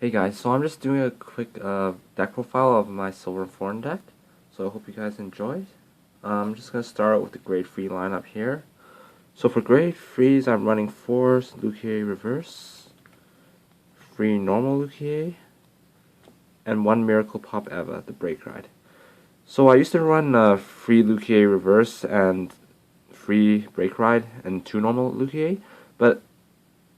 Hey guys, so I'm just doing a quick deck profile of my Silver Thorn deck, so I hope you guys enjoy. I'm just going to start out with the grade 3 lineup here. So for grade 3s, I'm running 4 Luquier Reverse, 3 normal Luquier, and 1 Miracle Pop Eva, the Break Ride. So I used to run 3 Luquier Reverse and 3 Break Ride and 2 normal Luquier, but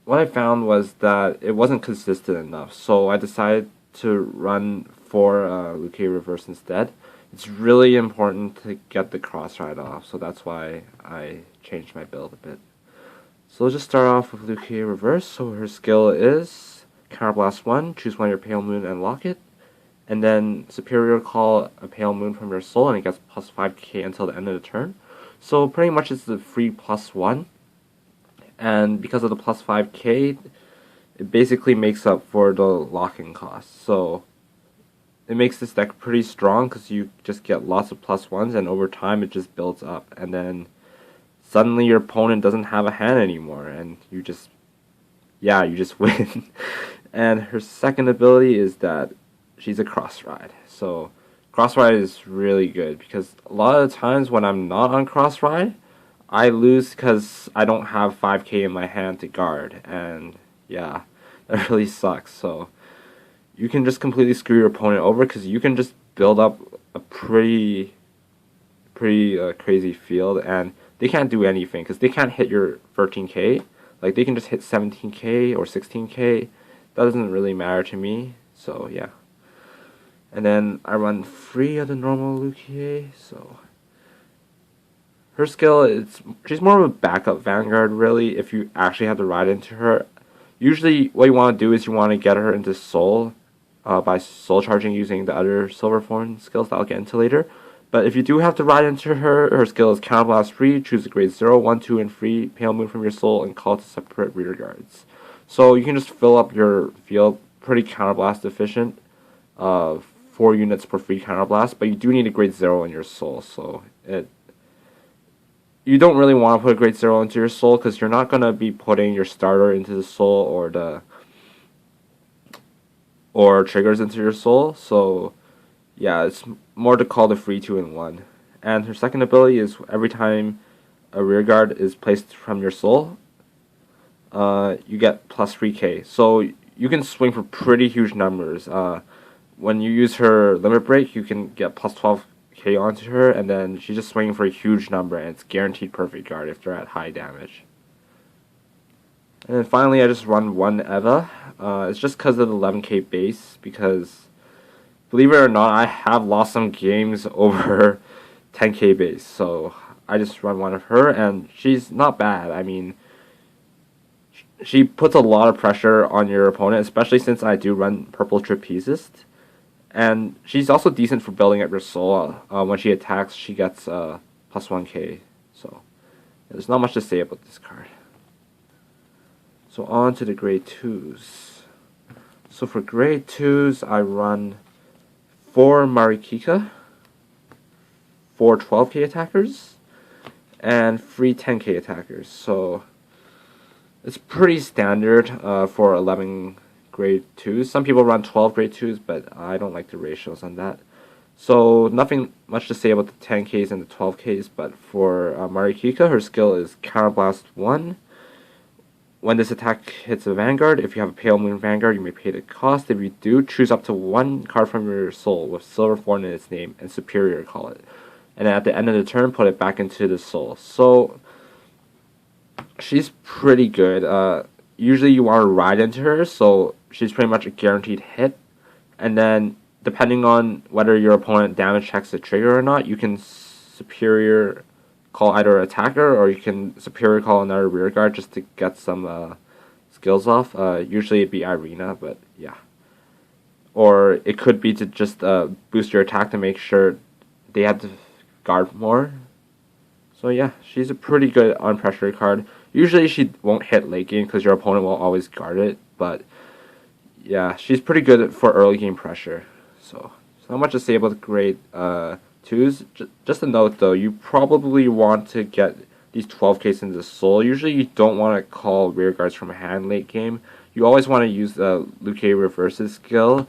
what I found was that it wasn't consistent enough, so I decided to run 4 Luquier Reverse instead. It's really important to get the cross ride off, so that's why I changed my build a bit. So let's just start off with Luquier Reverse. So her skill is Counterblast 1, choose one of your Pale Moon and lock it, and then Superior Call a Pale Moon from your soul and it gets plus 5k until the end of the turn. So pretty much it's the free plus 1. And because of the plus 5k, it basically makes up for the locking cost. So it makes this deck pretty strong because you just get lots of plus 1s, and over time it just builds up. And then suddenly your opponent doesn't have a hand anymore, and you just win. And her second ability is that she's a cross ride. So cross ride is really good because a lot of the times when I'm not on cross ride, I lose because I don't have 5k in my hand to guard, and yeah, that really sucks. So you can just completely screw your opponent over because you can just build up a pretty crazy field, and they can't do anything because they can't hit your 13k. Like, they can just hit 17k or 16k. That doesn't really matter to me, so yeah. And then I run 3 of the normal Luquier, so her skill is, she's more of a backup vanguard, really, if you actually have to ride into her. Usually what you want to do is you want to get her into soul by soul charging using the other Silver Thorn skills that I'll get into later. But if you do have to ride into her, her skill is Counterblast 3, choose a grade 0, 1, 2, and 3 Pale Moon from your soul, and call to separate rear guards. So you can just fill up your field pretty Counterblast efficient, 4 units per free Counterblast, but you do need a grade 0 in your soul, so you don't really want to put a grade 0 into your soul because you're not going to be putting your starter into the soul or triggers into your soul. So yeah, it's more to call the free 2 in 1. And her second ability is every time a rear guard is placed from your soul, you get plus 3k. So you can swing for pretty huge numbers. When you use her limit break, you can get plus 12k onto her, and then she's just swinging for a huge number, and it's guaranteed perfect guard if they're at high damage. And then finally, I just run 1 Eva. It's just because of the 11k base, because believe it or not, I have lost some games over 10k base, so I just run 1 of her, and she's not bad. I mean, she puts a lot of pressure on your opponent, especially since I do run Purple Trapezist. And she's also decent for building up your soul. When she attacks, she gets plus 1k. So there's not much to say about this card. So on to the grade 2s. So for grade 2s, I run 4 Marikika, 4 12k attackers, and 3 10k attackers. So it's pretty standard for 11 grade 2s. Some people run 12 grade 2s, but I don't like the ratios on that. So nothing much to say about the 10ks and the 12ks, but for Marikika, her skill is Counterblast 1. When this attack hits a Vanguard, if you have a Pale Moon Vanguard, you may pay the cost. If you do, choose up to 1 card from your soul with Silver Thorn in its name and Superior Call it. And then at the end of the turn, put it back into the soul. So she's pretty good. Usually you want to ride into her, so she's pretty much a guaranteed hit. And then, depending on whether your opponent damage checks the trigger or not, you can superior call either attacker, or you can superior call another rear guard just to get some skills off. Usually it'd be Irina, but yeah. Or it could be to just boost your attack to make sure they have to guard more. So yeah, she's a pretty good on-pressure card. Usually she won't hit late game because your opponent will always guard it, but yeah, she's pretty good for early game pressure. So not much to say about the grade 2s. Just a note though, you probably want to get these 12ks into soul. Usually you don't want to call rear guards from hand late game. you always want to use the Luquier reverses skill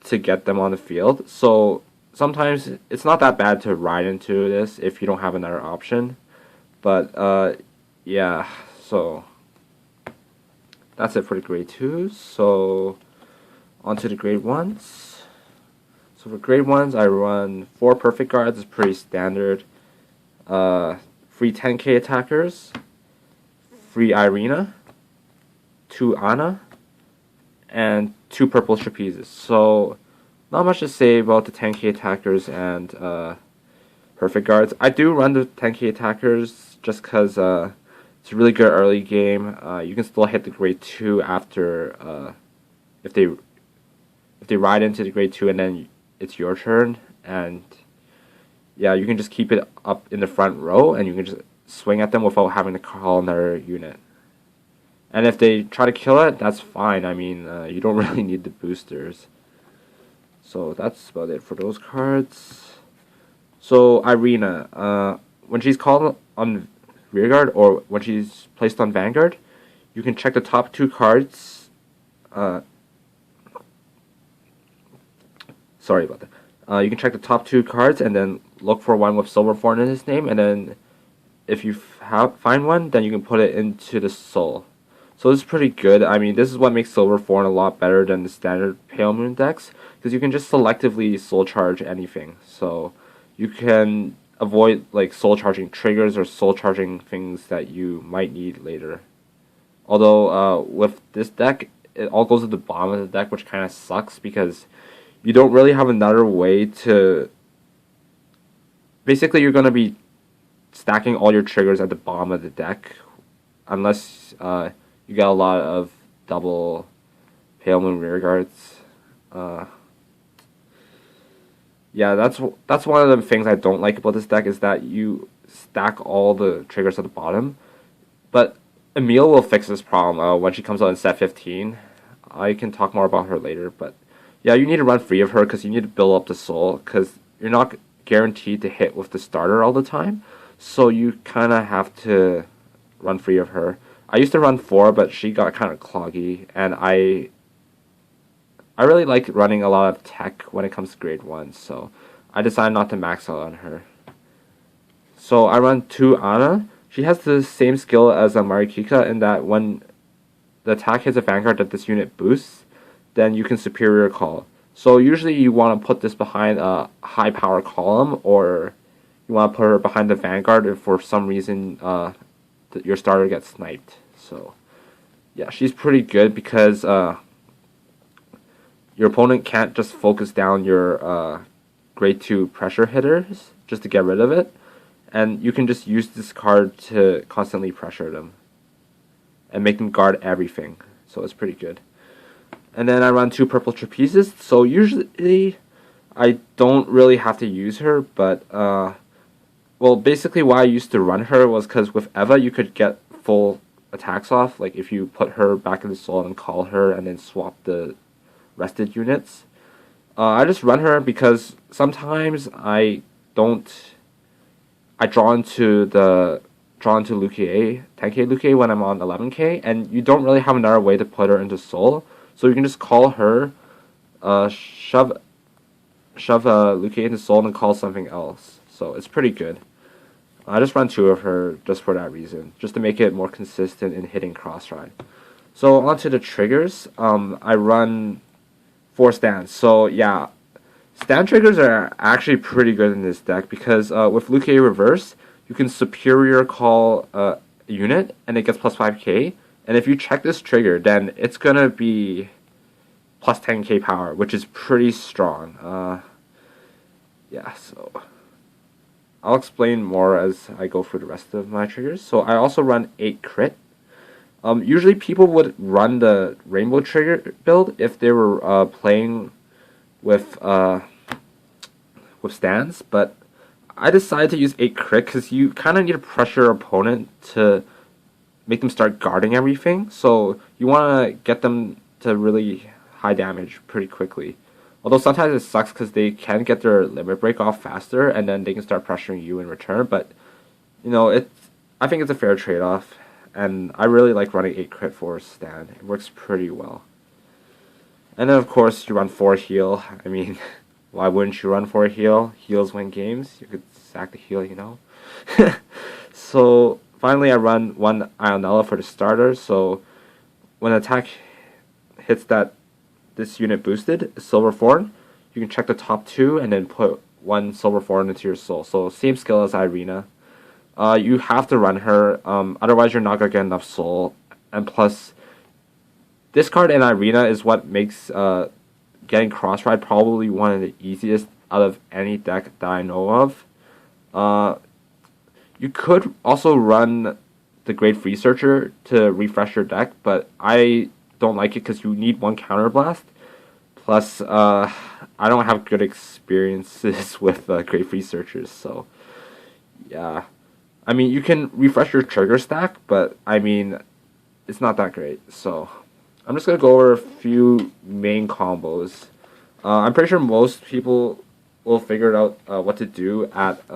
to get them on the field. So sometimes it's not that bad to ride into this if you don't have another option. But yeah, so that's it for the grade 2s. So on to the grade 1s. So for grade 1s, I run 4 perfect guards. It's pretty standard. 3 10k attackers, 3 Irina, 2 Anna, and 2 purple trapezes. So not much to say about the 10k attackers and perfect guards. I do run the 10k attackers just because it's a really good early game. You can still hit the grade 2 after if they ride into the grade 2 and then it's your turn, and yeah, you can just keep it up in the front row and you can just swing at them without having to call another unit. And if they try to kill it, that's fine. I mean, you don't really need the boosters. So that's about it for those cards. So Irina, when she's called on rearguard or when she's placed on vanguard, you can check the top 2 cards. Sorry about that. You can check the top 2 cards and then look for one with silver form in his name, and then if you find one, then you can put it into the soul. So this is pretty good. I mean, this is what makes silver form a lot better than the standard Pale Moon decks, because you can just selectively soul charge anything. So you can avoid like soul charging triggers or soul charging things that you might need later. Although with this deck, it all goes to the bottom of the deck, which kind of sucks because you don't really have another way to... Basically, you're going to be stacking all your triggers at the bottom of the deck unless you got a lot of double Pale Moon rearguards. Yeah, that's one of the things I don't like about this deck is that you stack all the triggers at the bottom. But Emile will fix this problem when she comes out in set 15. I can talk more about her later, but yeah, you need to run free of her because you need to build up the soul because you're not guaranteed to hit with the starter all the time. So you kind of have to run free of her. I used to run 4, but she got kind of cloggy, and I really like running a lot of tech when it comes to grade 1, so I decided not to max out on her. So I run 2 Anna. She has the same skill as a Marikika in that when the attack hits a vanguard that this unit boosts, then you can superior call. So usually you want to put this behind a high power column, or you want to put her behind the vanguard if for some reason your starter gets sniped. So yeah, she's pretty good because your opponent can't just focus down your grade 2 pressure hitters just to get rid of it, and you can just use this card to constantly pressure them and make them guard everything. So it's pretty good. And then I run 2 purple trapezes, so usually I don't really have to use her, but well, basically why I used to run her was because with Eva you could get full attacks off, like if you put her back in the soul and call her and then swap the rested units. I just run her because sometimes I draw into Luquier, 10k Luquier when I'm on 11k, and you don't really have another way to put her into soul. So you can just call her, shove Luquier into soul and call something else. So it's pretty good. I just run 2 of her just for that reason, just to make it more consistent in hitting cross ride. So onto the triggers. I run 4 stands. So yeah, stand triggers are actually pretty good in this deck because with Luquier reverse, you can superior call a unit and it gets plus 5k. And if you check this trigger, then it's going to be plus 10k power, which is pretty strong. Yeah, so I'll explain more as I go through the rest of my triggers. So I also run 8 crit. Usually people would run the rainbow trigger build if they were playing with stands, but I decided to use 8 crit because you kind of need to pressure your opponent to make them start guarding everything. So you want to get them to really high damage pretty quickly. Although sometimes it sucks because they can get their limit break off faster and then they can start pressuring you in return. But, you know, I think it's a fair trade-off. and I really like running 8 crit for stand. It works pretty well. And then of course you run 4 heal. I mean, why wouldn't you run 4 heal? Heals win games. You could sack the heal, you know. So finally I run 1 Ionella for the starter, so when attack hits this unit boosted, Silver Thorn, you can check the top 2 and then put 1 Silver Thorn into your soul. So same skill as Irina. You have to run her, otherwise you're not going to get enough soul. And plus, this card in Irina is what makes getting Crossride probably one of the easiest out of any deck that I know of. You could also run the Great Researcher to refresh your deck, but I don't like it because you need 1 Counterblast. Plus, I don't have good experiences with Great Researchers, so yeah. I mean, you can refresh your trigger stack, but I mean, it's not that great. So I'm just going to go over a few main combos. I'm pretty sure most people will figure out what to do at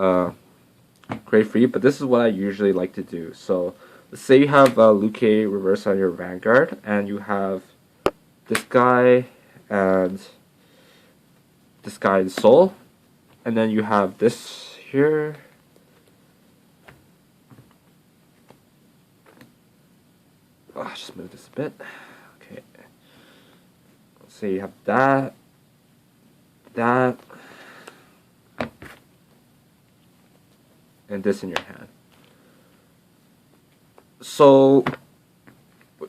Great Free, but this is what I usually like to do. So let's say you have Luquier reverse on your Vanguard, and you have this guy and this guy in Soul, and then you have this here. Oh, just move this a bit. Okay. Let's say you have that, and this in your hand. So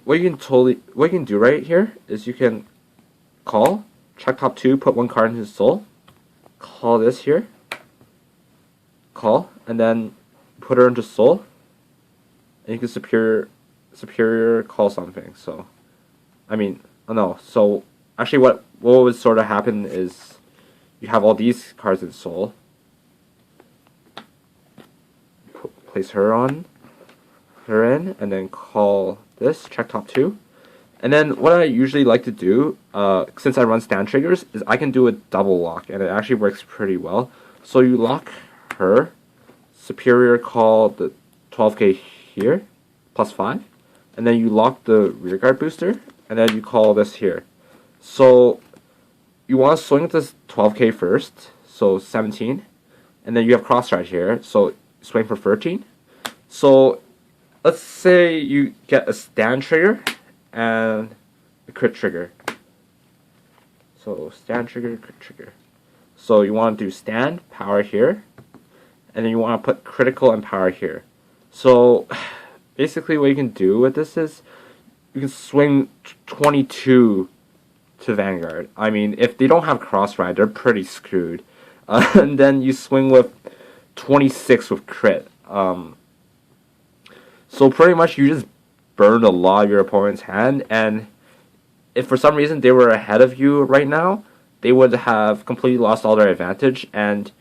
what you can do right here is you can call, check top 2, put 1 card in his soul, call this here, call, and then put her into soul, and you can superior call something. So I mean, oh no, so actually what would sort of happen is you have all these cards in soul, place her in, and then call this, check top 2. And then what I usually like to do, since I run stand triggers, is I can do a double lock, and it actually works pretty well. So you lock her, superior call the 12k here, plus 5, and then you lock the rearguard booster, and then you call this here. So you want to swing this 12k first, so 17, and then you have Crossride here, so swing for 13. So let's say you get a stand trigger and a crit trigger. So stand trigger, crit trigger. So you want to do stand, power here, and then you want to put critical and power here. So basically what you can do with this is you can swing 22 to Vanguard. I mean, if they don't have Crossride, they're pretty screwed. And then you swing with 26 with crit. So pretty much you just burn a lot of your opponent's hand, and if for some reason they were ahead of you right now, they would have completely lost all their advantage, and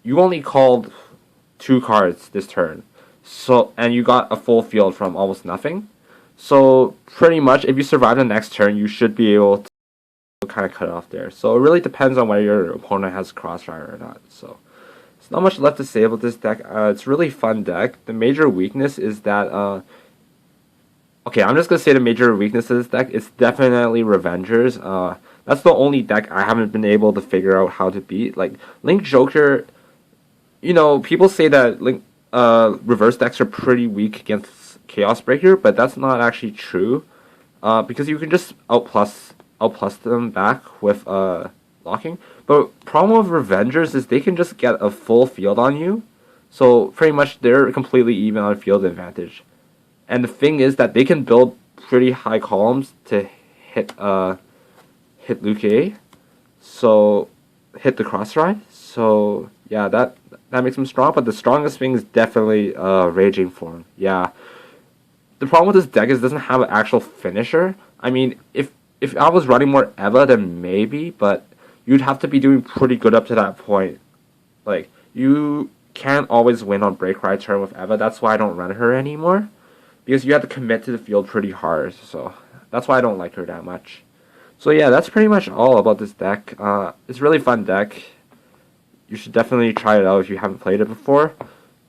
you only called 2 cards this turn. So, and you got a full field from almost nothing. So pretty much if you survive the next turn, you should be able to kind of cut it off there. So it really depends on whether your opponent has Crossfire or not. So there's not much left to say about this deck. It's a really fun deck. The major weakness is that okay, I'm just gonna say the major weakness of this deck is definitely Revengers. That's the only deck I haven't been able to figure out how to beat. Like Link Joker, you know, people say that Link reverse decks are pretty weak against Chaos Breaker, but that's not actually true. Because you can just outplus them back with locking. But problem with Revengers is they can just get a full field on you. So pretty much they're completely even on field advantage. And the thing is that they can build pretty high columns to hit Luquier. So hit the Crossride. So yeah, that makes him strong, but the strongest thing is definitely Raging Form. Yeah. The problem with this deck is it doesn't have an actual finisher. I mean, if I was running more Eva, then maybe, but you'd have to be doing pretty good up to that point. Like, you can't always win on Break Ride turn with Eva. That's why I don't run her anymore. Because you have to commit to the field pretty hard. So that's why I don't like her that much. So yeah, that's pretty much all about this deck. It's a really fun deck. You should definitely try it out if you haven't played it before.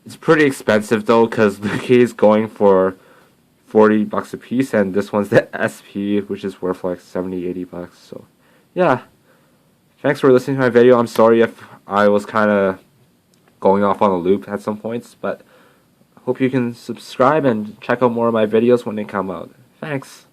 It's pretty expensive though, because Luquier is going for $40 a piece, and this one's the SP, which is worth like 70, $80. So yeah, thanks for listening to my video. I'm sorry if I was kind of going off on a loop at some points, but hope you can subscribe and check out more of my videos when they come out. Thanks.